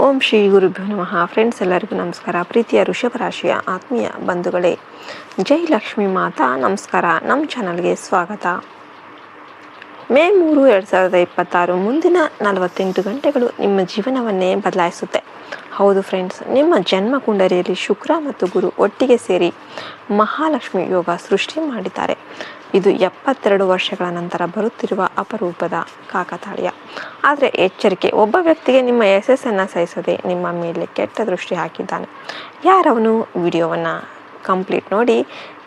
ಓಂ ಶ್ರೀ ಗುರುಭ್ಯೋ ನಮಃ. ಫ್ರೆಂಡ್ಸ್, ಎಲ್ಲರಿಗೂ ನಮಸ್ಕಾರ. ಪ್ರೀತಿಯ ವೃಷಭ ರಾಶಿಯ ಆತ್ಮೀಯ ಬಂಧುಗಳೇ, ಜೈ ಲಕ್ಷ್ಮೀ ಮಾತಾ ನಮಸ್ಕಾರ. ನಮ್ಮ ಚಾನಲ್ಗೆ ಸ್ವಾಗತ. ಮೇ 3, 2026 ಮುಂದಿನ 48 ಗಂಟೆಗಳು ನಿಮ್ಮ ಜೀವನವನ್ನೇ ಬದಲಾಯಿಸುತ್ತೆ. ಹೌದು ಫ್ರೆಂಡ್ಸ್, ನಿಮ್ಮ ಜನ್ಮ ಕುಂಡಲಿಯಲ್ಲಿ ಶುಕ್ರ ಮತ್ತು ಗುರು ಒಟ್ಟಿಗೆ ಸೇರಿ ಮಹಾಲಕ್ಷ್ಮಿ ಯೋಗ ಸೃಷ್ಟಿ ಮಾಡಿದ್ದಾರೆ. ಇದು 72 ವರ್ಷಗಳ ನಂತರ ಬರುತ್ತಿರುವ ಅಪರೂಪದ ಕಾಕತಾಳೀಯ. ಆದರೆ ಎಚ್ಚರಿಕೆ, ಒಬ್ಬ ವ್ಯಕ್ತಿಗೆ ನಿಮ್ಮ ಯಶಸ್ಸನ್ನು ಸಹಿಸದೆ ನಿಮ್ಮ ಮೇಲೆ ಕೆಟ್ಟ ದೃಷ್ಟಿ ಹಾಕಿದ್ದಾನೆ. ಯಾರವನು? ವಿಡಿಯೋವನ್ನು ಕಂಪ್ಲೀಟ್ ನೋಡಿ,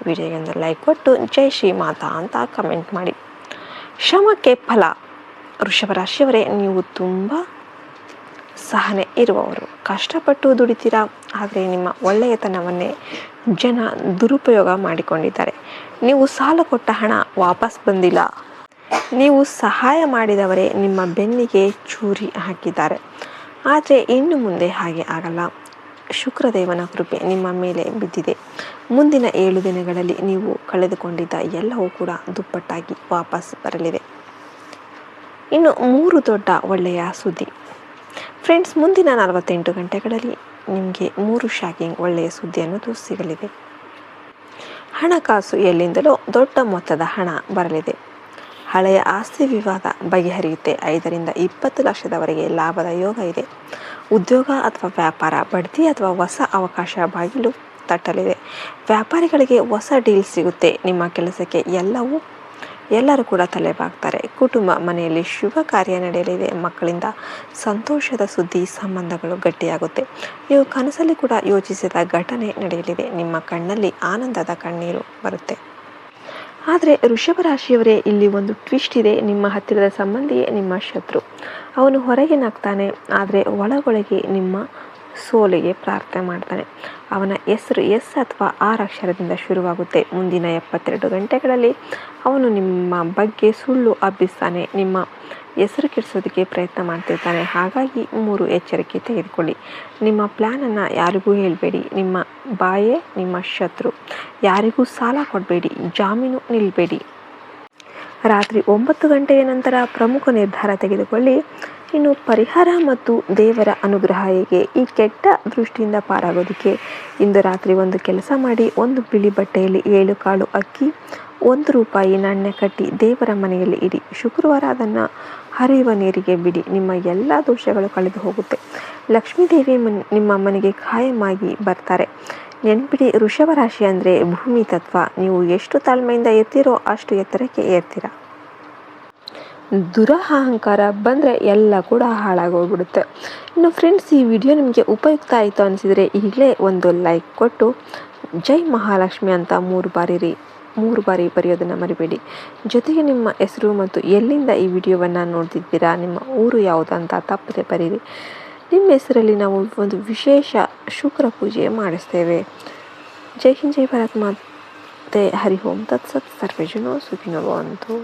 ವಿಡಿಯೋಗೊಂದು ಲೈಕ್ ಕೊಟ್ಟು ಜೈ ಶ್ರೀ ಮಾತಾ ಅಂತ ಕಮೆಂಟ್ ಮಾಡಿ. ಶ್ರಮಕ್ಕೆ ಫಲ. ವೃಷಭ ರಾಶಿಯವರೇ, ನೀವು ತುಂಬ ಸಹನೆ ಇರುವವರು. ಕಷ್ಟಪಟ್ಟು ದುಡಿತೀರಾ, ಆದರೆ ನಿಮ್ಮ ಒಳ್ಳೆಯತನವನ್ನೇ ಜನ ದುರುಪಯೋಗ ಮಾಡಿಕೊಂಡಿದ್ದಾರೆ. ನೀವು ಸಾಲ ಕೊಟ್ಟ ಹಣ ವಾಪಸ್ ಬಂದಿಲ್ಲ. ನೀವು ಸಹಾಯ ಮಾಡಿದವರೇ ನಿಮ್ಮ ಬೆನ್ನಿಗೆ ಚೂರಿ ಹಾಕಿದ್ದಾರೆ. ಆದರೆ ಇನ್ನು ಮುಂದೆ ಹಾಗೆ ಆಗಲ್ಲ. ಶುಕ್ರದೇವನ ಕೃಪೆ ನಿಮ್ಮ ಮೇಲೆ ಬಿದ್ದಿದೆ. ಮುಂದಿನ 7 ದಿನಗಳಲ್ಲಿ ನೀವು ಕಳೆದುಕೊಂಡಿದ್ದ ಎಲ್ಲವೂ ಕೂಡ ದುಪ್ಪಟ್ಟಾಗಿ ವಾಪಸ್ ಬರಲಿದೆ. ಇನ್ನು 3 ದೊಡ್ಡ ಒಳ್ಳೆಯ ಸುದ್ದಿ. ಫ್ರೆಂಡ್ಸ್, ಮುಂದಿನ 48 ಗಂಟೆಗಳಲ್ಲಿ ನಿಮಗೆ 3 ಶಾಕಿಂಗ್ ಒಳ್ಳೆಯ ಸುದ್ದಿ ಅನ್ನೋದು ಸಿಗಲಿದೆ. ಹಣಕಾಸು ಎಲ್ಲಿಂದಲೋ ದೊಡ್ಡ ಮೊತ್ತದ ಹಣ ಬರಲಿದೆ. ಹಳೆಯ ಆಸ್ತಿ ವಿವಾದ ಬಗೆಹರಿಯುತ್ತೆ. 5 ರಿಂದ 20 ಲಕ್ಷದವರೆಗೆ ಲಾಭದ ಯೋಗ ಇದೆ. ಉದ್ಯೋಗ ಅಥವಾ ವ್ಯಾಪಾರ ಬಡ್ತಿ ಅಥವಾ ಹೊಸ ಅವಕಾಶ ಬಾಗಿಲು ತಟ್ಟಲಿದೆ. ವ್ಯಾಪಾರಿಗಳಿಗೆ ಹೊಸ ಡೀಲ್ ಸಿಗುತ್ತೆ. ನಿಮ್ಮ ಕೆಲಸಕ್ಕೆ ಎಲ್ಲರೂ ಕೂಡ ತಲೆಬಾಗ್ತಾರೆ. ಕುಟುಂಬ ಮನೆಯಲ್ಲಿ ಶುಭ ಕಾರ್ಯ ನಡೆಯಲಿದೆ. ಮಕ್ಕಳಿಂದ ಸಂತೋಷದ ಸುದ್ದಿ, ಸಂಬಂಧಗಳು ಗಟ್ಟಿಯಾಗುತ್ತೆ. ನೀವು ಕನಸಲ್ಲಿ ಕೂಡ ಯೋಚಿಸಿದ ಘಟನೆ ನಡೆಯಲಿದೆ. ನಿಮ್ಮ ಕಣ್ಣಲ್ಲಿ ಆನಂದದ ಕಣ್ಣೀರು ಬರುತ್ತೆ. ಆದರೆ ವೃಷಭ ರಾಶಿಯವರೇ, ಇಲ್ಲಿ ಒಂದು ಟ್ವಿಸ್ಟ್ ಇದೆ. ನಿಮ್ಮ ಹತ್ತಿರದ ಸಂಬಂಧಿಯೇ ನಿಮ್ಮ ಶತ್ರು. ಅವನು ಹೊರಗೆ ನಗ್ತಾನೆ, ಆದರೆ ಒಳಗೊಳಗೆ ನಿಮ್ಮ ಸೋಲಿಗೆ ಪ್ರಾರ್ಥನೆ ಮಾಡ್ತಾನೆ. ಅವನ ಹೆಸರು ಎಸ್ ಅಥವಾ R ಅಕ್ಷರದಿಂದ ಶುರುವಾಗುತ್ತೆ. ಮುಂದಿನ 72 ಗಂಟೆಗಳಲ್ಲಿ ಅವನು ನಿಮ್ಮ ಬಗ್ಗೆ ಸುಳ್ಳು ಹಬ್ಬಿಸ್ತಾನೆ. ನಿಮ್ಮ ಹೆಸರು ಕೆಡಿಸೋದಕ್ಕೆ ಪ್ರಯತ್ನ ಮಾಡ್ತಿರ್ತಾನೆ. ಹಾಗಾಗಿ 3 ಎಚ್ಚರಿಕೆ ತೆಗೆದುಕೊಳ್ಳಿ. ನಿಮ್ಮ ಪ್ಲ್ಯಾನನ್ನು ಯಾರಿಗೂ ಹೇಳಬೇಡಿ. ನಿಮ್ಮ ಬಾಯೇ ನಿಮ್ಮ ಶತ್ರು. ಯಾರಿಗೂ ಸಾಲ ಕೊಡಬೇಡಿ. ಜಾಮೀನು ನಿಲ್ಲಬೇಡಿ. ರಾತ್ರಿ 9 ಗಂಟೆಯ ನಂತರ ಪ್ರಮುಖ ನಿರ್ಧಾರ ತೆಗೆದುಕೊಳ್ಳಿ. ಇನ್ನು ಪರಿಹಾರ ಮತ್ತು ದೇವರ ಅನುಗ್ರಹ ಹೇಗೆ? ಈ ಕೆಟ್ಟ ದೃಷ್ಟಿಯಿಂದ ಪಾರಾಗೋದಕ್ಕೆ ಇಂದು ರಾತ್ರಿ ಒಂದು ಕೆಲಸ ಮಾಡಿ. ಒಂದು ಬಿಳಿ ಬಟ್ಟೆಯಲ್ಲಿ 7 ಕಾಳು ಅಕ್ಕಿ, 1 ರೂಪಾಯಿ ನಾಣ್ಯ ಕಟ್ಟಿ ದೇವರ ಮನೆಯಲ್ಲಿ ಇಡಿ. ಶುಕ್ರವಾರ ಅದನ್ನು ಹರಿಯುವ ನೀರಿಗೆ ಬಿಡಿ. ನಿಮ್ಮ ಎಲ್ಲ ದೋಷಗಳು ಕಳೆದು ಹೋಗುತ್ತೆ. ಲಕ್ಷ್ಮೀದೇವಿ ನಿಮ್ಮ ಮನೆಗೆ ಖಾಯಮಾಗಿ ಬರ್ತಾರೆ. ನೆನ್ಪಿಡಿ, ವೃಷಭ ರಾಶಿ ಅಂದರೆ ಭೂಮಿ ತತ್ವ. ನೀವು ಎಷ್ಟು ತಾಳ್ಮೆಯಿಂದ ಎತ್ತೀರೋ ಅಷ್ಟು ಎತ್ತರಕ್ಕೆ ಏರ್ತೀರ. ದುರಹಂಕಾರ ಬಂದರೆ ಎಲ್ಲ ಕೂಡ ಹಾಳಾಗೋಗ್ಬಿಡುತ್ತೆ. ಇನ್ನು ಫ್ರೆಂಡ್ಸ್, ಈ ವಿಡಿಯೋ ನಿಮಗೆ ಉಪಯುಕ್ತ ಆಯಿತು ಅನಿಸಿದರೆ ಈಗಲೇ ಒಂದು ಲೈಕ್ ಕೊಟ್ಟು ಜೈ ಮಹಾಲಕ್ಷ್ಮಿ ಅಂತ 3 ಬಾರಿ ಬರೆಯೋದನ್ನು ಮರಿಬೇಡಿ. ಜೊತೆಗೆ ನಿಮ್ಮ ಹೆಸರು ಮತ್ತು ಎಲ್ಲಿಂದ ಈ ವಿಡಿಯೋವನ್ನು ನೋಡ್ತಿದ್ದೀರಾ, ನಿಮ್ಮ ಊರು ಯಾವುದು ಅಂತ ತಪ್ಪದೆ ಬರೀರಿ. ನಿಮ್ಮ ಹೆಸರಲ್ಲಿ ನಾವು ಒಂದು ವಿಶೇಷ ಶುಕ್ರ ಪೂಜೆ ಮಾಡಿಸ್ತೇವೆ. ಜೈ ಹಿಂದ್, ಜೈ ಭಾರತ್ ಮಾತೆ. ಹರಿ ಓಂ ತತ್ಸತ್. ಸರ್ವೇ ಜನೋ ಸುಖಿನೋ ಭವಂತು.